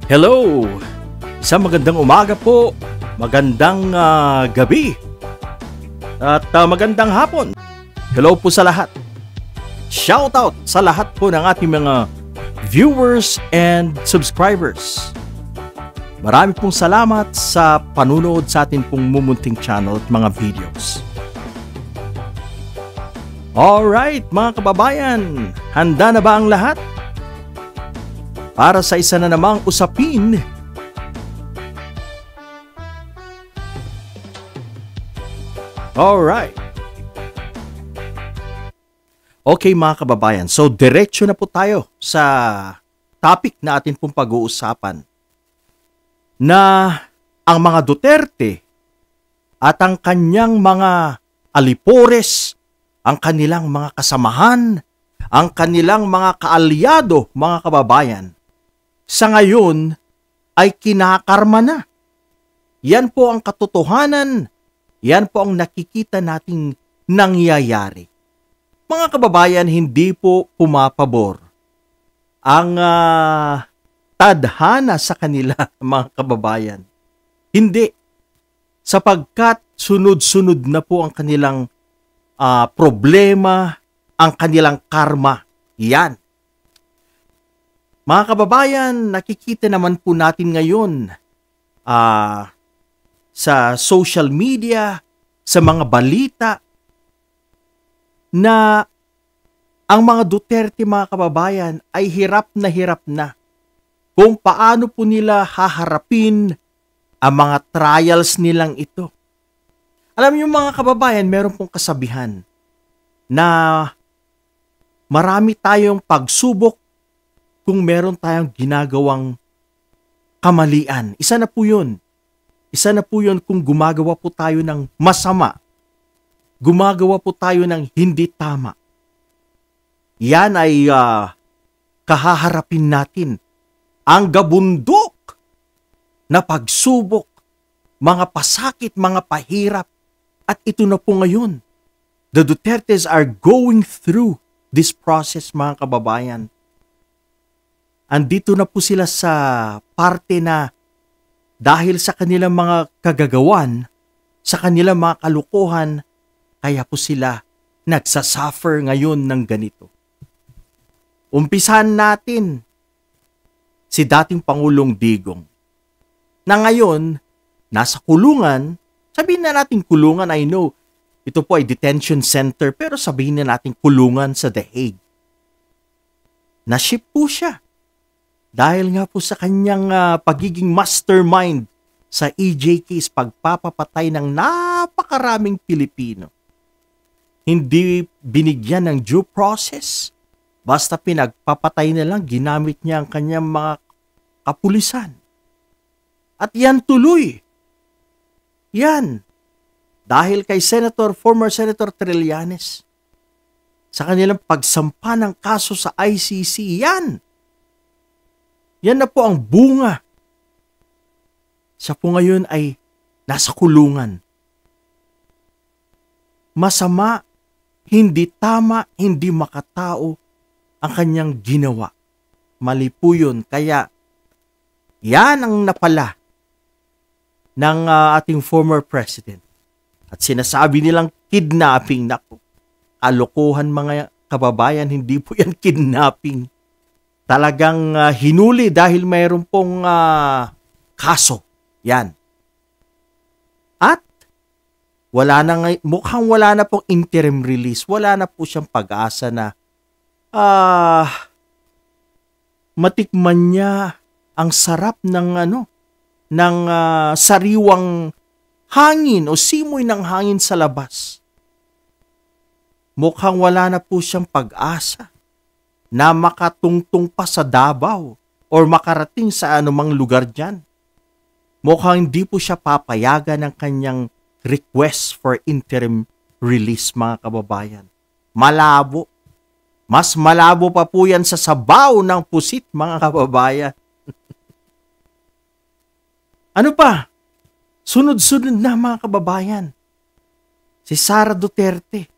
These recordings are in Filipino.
Hello! Isang magandang umaga po, magandang gabi, at magandang hapon. Hello po sa lahat. Shoutout sa lahat po ng ating mga viewers and subscribers. Marami pong salamat sa panunood sa ating pong mumunting channel at mga videos. Alright mga kababayan, handa na ba ang lahat? Para sa isa na namang usapin, alright. Okay mga kababayan, so diretso na po tayo sa topic na atin pong pag-uusapan. Na ang mga Duterte at ang kanyang mga alipores, ang kanilang mga kasamahan, ang kanilang mga kaalyado, mga kababayan, sa ngayon ay kinakarma na. Yan po ang katotohanan. Yan po ang nakikita nating nangyayari. Mga kababayan, hindi po pumapabor ang tadhana sa kanila, mga kababayan. Hindi. Sapagkat sunod-sunod na po ang kanilang problema, ang kanilang karma. Yan. Mga kababayan, nakikita naman po natin ngayon sa social media, sa mga balita, na ang mga Duterte, mga kababayan, ay hirap na kung paano po nila haharapin ang mga trials nilang ito. Alam niyo mga kababayan, meron pong kasabihan na marami tayong pagsubok kung meron tayong ginagawang kamalian. Isa na po yun. Isa na po yun kung gumagawa po tayo ng masama. Gumagawa po tayo ng hindi tama. Yan ay kahaharapin natin ang gabundok na pagsubok, mga pasakit, mga pahirap. At ito na po ngayon. The Dutertes are going through this process, mga kababayan. Andito na po sila sa parte na dahil sa kanilang mga kagagawan, sa kanilang mga kalukuhan, kaya po sila nagsasuffer ngayon ng ganito. Umpisahan natin si dating Pangulong Digong, na ngayon nasa kulungan. Sabihin na natin kulungan, I know, ito po ay detention center, pero sabihin na natin kulungan sa The Hague. Na-ship po siya. Dahil nga po sa kanyang pagiging mastermind sa EJ case, pagpapapatay ng napakaraming Pilipino. Hindi binigyan ng due process. Basta pinagpapatay na lang, ginamit niya ang kanyang mga kapulisan. At yan tuloy. Yan. Dahil kay former Senator Trillanes, sa kanilang pagsampa ng kaso sa ICC, yan. Yan na po ang bunga. Siya po ngayon ay nasa kulungan. Masama, hindi tama, hindi makatao ang kanyang ginawa. Mali po yun. Kaya yan ang napala ng ating former president. At sinasabi nilang kidnapping. Naku, alokohan mga kababayan, hindi po yan kidnapping. Talagang hinuli dahil mayroon pong kaso. Yan. At mukhang wala na pong interim release. Wala na po siyang pag-asa na matikman niya ang sarap ng sariwang hangin o simoy ng hangin sa labas. Mukhang wala na po siyang pag-asa na makatungtong pa sa Davao or makarating sa anumang lugar dyan. Mukhang hindi po siya papayagan ng kanyang request for interim release, mga kababayan. Malabo. Mas malabo pa po yan sa sabaw ng pusit, mga kababayan. Ano pa? Sunod-sunod na, mga kababayan. Si Sara Duterte.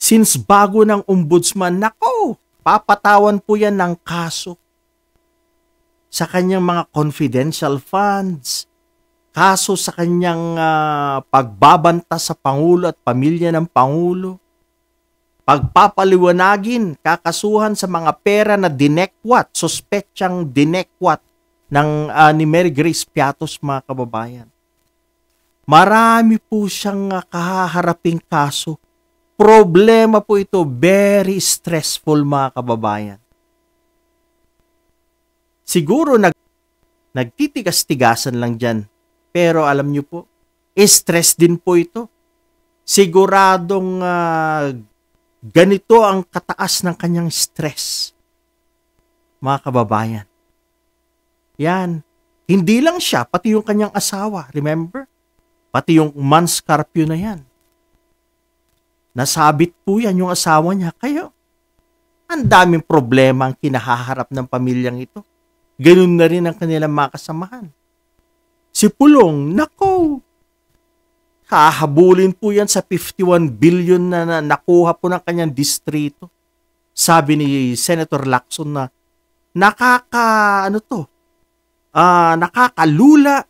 Since bago ng ombudsman, nako, papatawan po yan ng kaso. sa kanyang mga confidential funds, kaso sa kanyang pagbabanta sa Pangulo at pamilya ng Pangulo, pagpapaliwanagin, kakasuhan sa mga pera na dinekwat, suspetsang dinekwat ni Mary Grace Piatos, mga kababayan. Marami po siyang kahaharaping kaso. Problema po ito, very stressful, mga kababayan. Siguro nagtitigas-tigasan lang dyan. Pero alam nyo po, stress din po ito. Siguradong ganito ang kataas ng kanyang stress, mga kababayan. Yan. Hindi lang siya, pati yung kanyang asawa. Remember? Pati yung Manscarpio na yan. Nasabit po yan yung asawa niya. Kayo, ang daming problema ang kinahaharap ng pamilyang ito. Ganun na rin ang kanilang mga kasamahan. Si Pulong, nako, hahabulin po yan sa 51 billion na nakuha po ng kanyang distrito. Sabi ni Senator Lacson na nakakalula,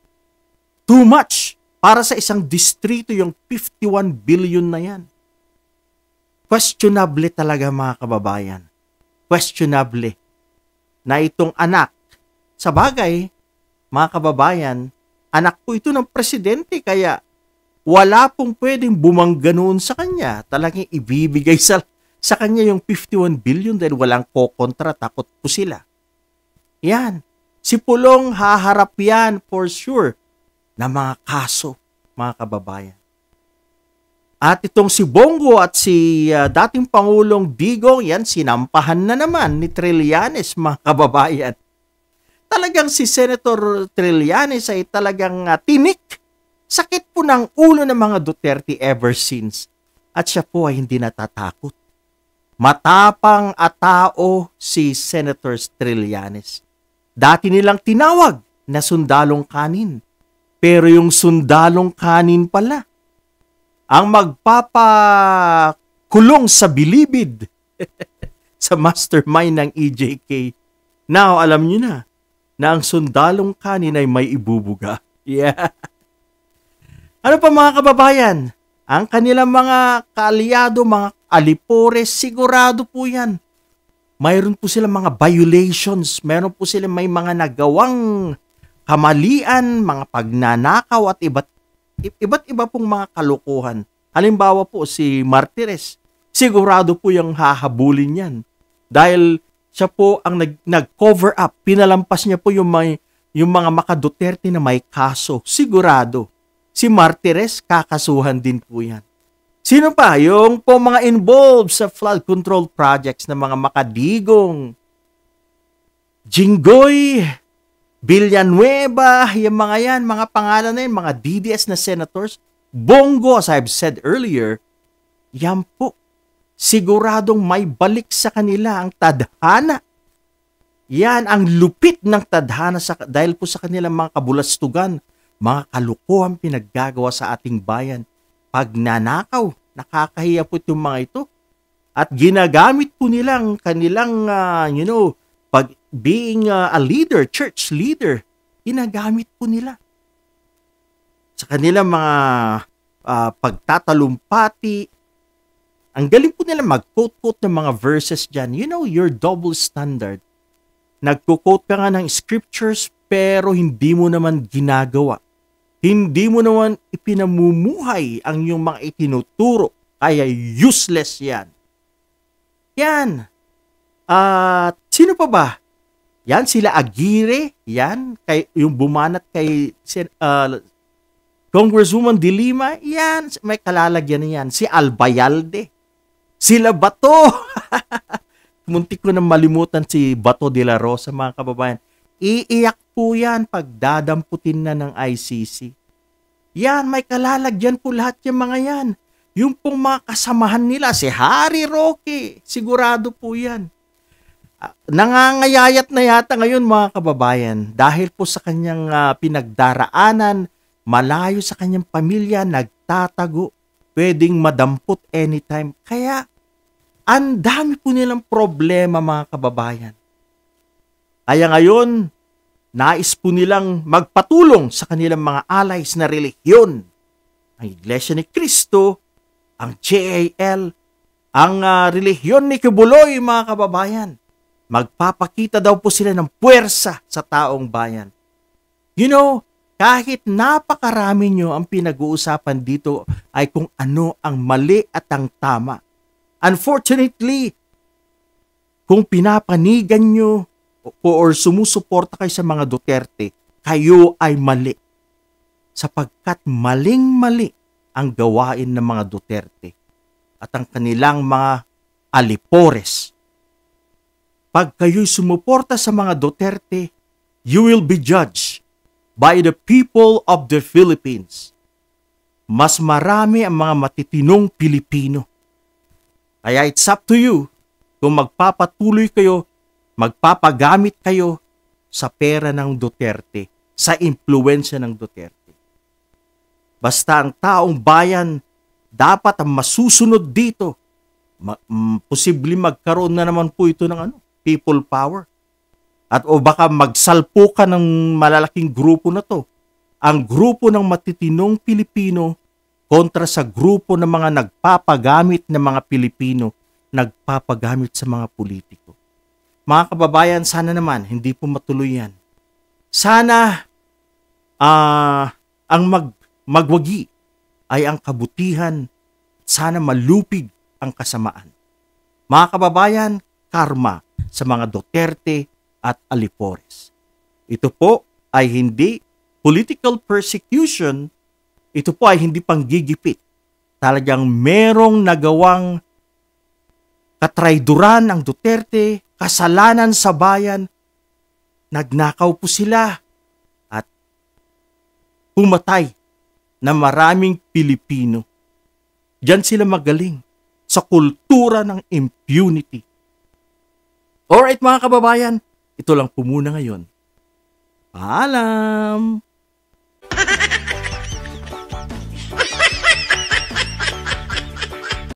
too much para sa isang distrito yung 51 billion na yan. Questionable talaga, mga kababayan. Questionable na itong anak. Sa bagay, mga kababayan, anak po ito ng presidente, kaya wala pong pwedeng bumangganoon sa kanya. Talagang ibibigay sa kanya yung 51 billion dahil walang kokontra, takot po sila. Yan. Si Pulong haharap yan for sure na mga kaso, mga kababayan. At itong si Bongo at si dating Pangulong Digong, yan, sinampahan na naman ni Trillanes, mga kababayan. Talagang si Senator Trillanes ay talagang tinik. Sakit po ng ulo ng mga Duterte ever since. At siya po ay hindi natatakot. Matapang at tao si Senator Trillanes. Dati nilang tinawag na sundalong kanin. Pero yung sundalong kanin pala ang magpapakulong sa bilibid sa mastermind ng EJK. Now, alam niyo na ang sundalong kanin ay may ibubuga. Yeah. Ano pa, mga kababayan? Ang kanilang mga kaalyado, mga alipores, sigurado po yan. Mayroon po silang mga violations. Mayroon po silang may mga nagawang kamalian, mga pagnanakaw at iba't iba pong mga kalokohan. Halimbawa po si Martires, sigurado po yung hahabulin yan. Dahil siya po ang nag-cover up, pinalampas niya po yung mga maka-Duterte na may kaso. Sigurado. Si Martires, kakasuhan din po yan. Sino pa? Yung po mga involved sa flood control projects na mga Makadigong, Jinggoy, Villanueva, yung mga yan, mga pangalan na yan, mga DDS na senators, Bongo, as I've said earlier, yan po, siguradong may balik sa kanila ang tadhana. Yan, ang lupit ng tadhana dahil po sa kanilang mga kabulastugan, mga kalukuhan pinaggagawa sa ating bayan. Pagnanakaw, nakakahiya po itong mga ito. At ginagamit po nilang kanilang, being a leader, church leader, ginagamit po nila. Sa kanilang mga pagtatalumpati, ang galing po nila mag-quote-quote ng mga verses dyan. You know, your double standard. Nagko-quote ka nga ng scriptures, pero hindi mo naman ginagawa. Hindi mo naman ipinamumuhay ang iyong mga itinuturo. Kaya useless yan. Yan. At sino pa ba? Yan, sila Aguirre. Yan, yung bumanat kay Congresswoman De Lima. Yan, may kalalagyan na yan. Si Albayalde. Sila Bato. Muntik ko na malimutan si Bato de la Rosa, mga kababayan. Iiyak po yan pag dadamputin na ng ICC. Yan, may kalalagyan po lahat yung mga yan. Yung pong mga kasamahan nila, si Harry Roque, sigurado po yan. Nangangayayat na yata ngayon, mga kababayan, dahil po sa kanyang pinagdaraanan, malayo sa kanyang pamilya, nagtatago, pwedeng madampot anytime. Kaya, ang dami po nilang problema, mga kababayan. Kaya ngayon, Nais po nilang magpatulong sa kanilang mga allies na relihiyon. Ang Iglesia ni Cristo, ang JAL, ang relihiyon ni Kibuloy, mga kababayan. Magpapakita daw po sila ng puwersa sa taong bayan. You know, kahit napakarami nyo ang pinag-uusapan dito ay kung ano ang mali at ang tama. Unfortunately, kung pinapanigan nyo or sumusuporta kayo sa mga Duterte, kayo ay mali. Sapagkat maling-mali ang gawain ng mga Duterte at ang kanilang mga alipores. Pag kayo'y sumuporta sa mga Duterte, you will be judged by the people of the Philippines. Mas marami ang mga matitinong Pilipino. Kaya it's up to you kung magpapatuloy kayo, magpapagamit kayo sa pera ng Duterte, sa impluwensya ng Duterte. Basta ang taong bayan dapat ang masusunod dito. Posible magkaroon na naman po ito ng people power. At o baka magsalpo ka ng malalaking grupo na to. Ang grupo ng matitinong Pilipino kontra sa grupo ng mga nagpapagamit ng mga Pilipino, nagpapagamit sa mga politiko. Mga kababayan, sana naman hindi po matuloy yan. Sana ang magwagi ay ang kabutihan. Sana malupig ang kasamaan. Mga kababayan, karma sa mga Duterte at alipores. Ito po ay hindi political persecution. Ito po ay hindi panggigipit. Talagang merong nagawang katrayduran ng Duterte, kasalanan sa bayan, nagnakaw po sila at pumatay na maraming Pilipino. Diyan sila magaling sa kultura ng impunity. Alright mga kababayan, ito lang po muna ngayon. Paalam!